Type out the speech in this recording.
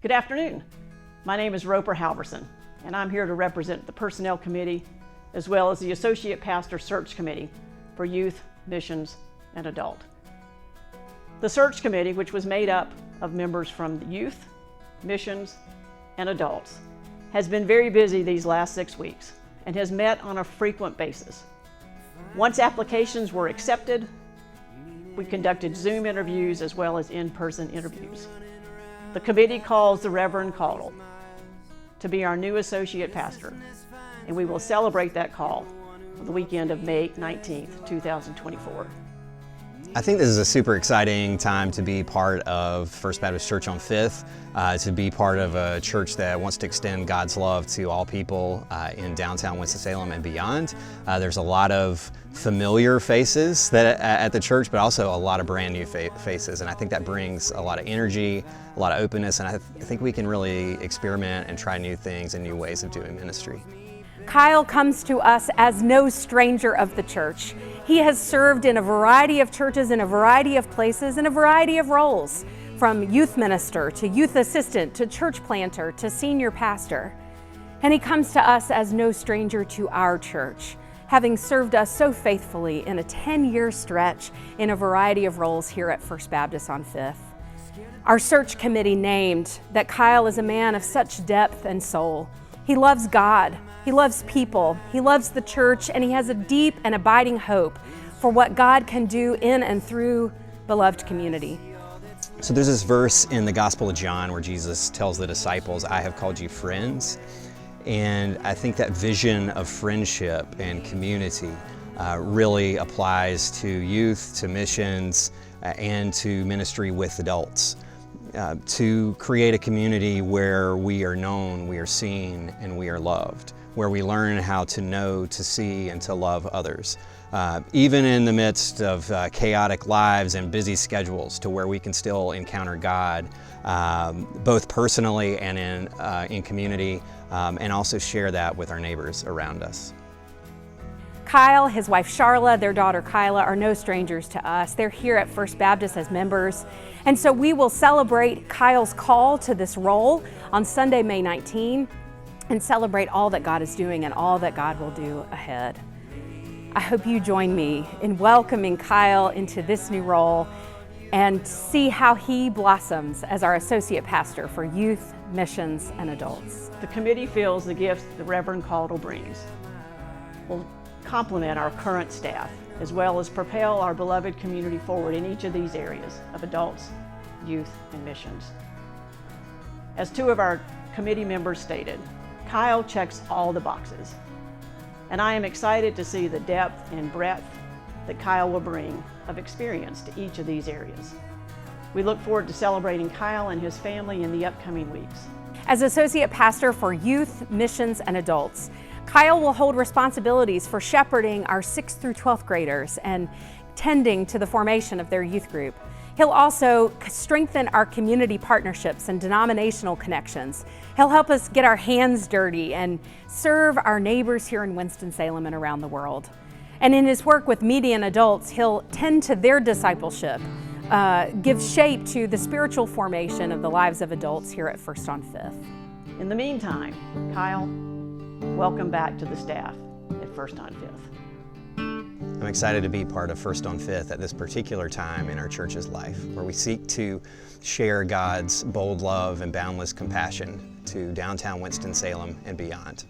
Good afternoon. My name is Roper Halverson, and I'm here to represent the Personnel Committee as well as the Associate Pastor Search Committee for Youth, Missions, and Adult. The Search Committee, which was made up of members from the Youth, Missions, and Adults, has been very busy these last 6 weeks and has met on a frequent basis. Once applications were accepted, we conducted Zoom interviews as well as in-person interviews. The committee calls the Reverend Caudle to be our new associate pastor, and we will celebrate that call on the weekend of May 19th, 2024. I think this is a super exciting time to be part of First Baptist Church on 5th, to be part of a church that wants to extend God's love to all people in downtown Winston-Salem and beyond. There's a lot of familiar faces at the church, but also a lot of brand new faces, and I think that brings a lot of energy, a lot of openness, and I think we can really experiment and try new things and new ways of doing ministry. Kyle comes to us as no stranger of the church. He has served in a variety of churches, in a variety of places, in a variety of roles, from youth minister to youth assistant to church planter to senior pastor. And he comes to us as no stranger to our church, having served us so faithfully in a 10-year stretch in a variety of roles here at First Baptist on 5th. Our search committee named that Kyle is a man of such depth and soul. He loves God, he loves people, he loves the church, and he has a deep and abiding hope for what God can do in and through beloved community. So there's this verse in the Gospel of John where Jesus tells the disciples, "I have called you friends." And I think that vision of friendship and community really applies to youth, to missions, and to ministry with adults. To create a community where we are known, we are seen, and we are loved, where we learn how to know, to see, and to love others. Even in the midst of chaotic lives and busy schedules, to where we can still encounter God, both personally and in community, and also share that with our neighbors around us. Kyle, his wife Charla, their daughter Kyla are no strangers to us. They're here at First Baptist as members. And so we will celebrate Kyle's call to this role on Sunday, May 19, and celebrate all that God is doing and all that God will do ahead. I hope you join me in welcoming Kyle into this new role and see how he blossoms as our associate pastor for youth, missions, and adults. The committee feels the gifts the Reverend Caudle brings will complement our current staff, as well as propel our beloved community forward in each of these areas of adults, youth, and missions. As two of our committee members stated, Kyle checks all the boxes, and I am excited to see the depth and breadth that Kyle will bring of experience to each of these areas. We look forward to celebrating Kyle and his family in the upcoming weeks. As associate pastor for youth, missions, and adults, Kyle will hold responsibilities for shepherding our 6th through 12th graders and tending to the formation of their youth group. He'll also strengthen our community partnerships and denominational connections. He'll help us get our hands dirty and serve our neighbors here in Winston-Salem and around the world. And in his work with median adults, he'll tend to their discipleship, give shape to the spiritual formation of the lives of adults here at First on 5th. In the meantime, Kyle, welcome back to the staff at First on 5th. I'm excited to be part of First on 5th at this particular time in our church's life, where we seek to share God's bold love and boundless compassion to downtown Winston-Salem and beyond.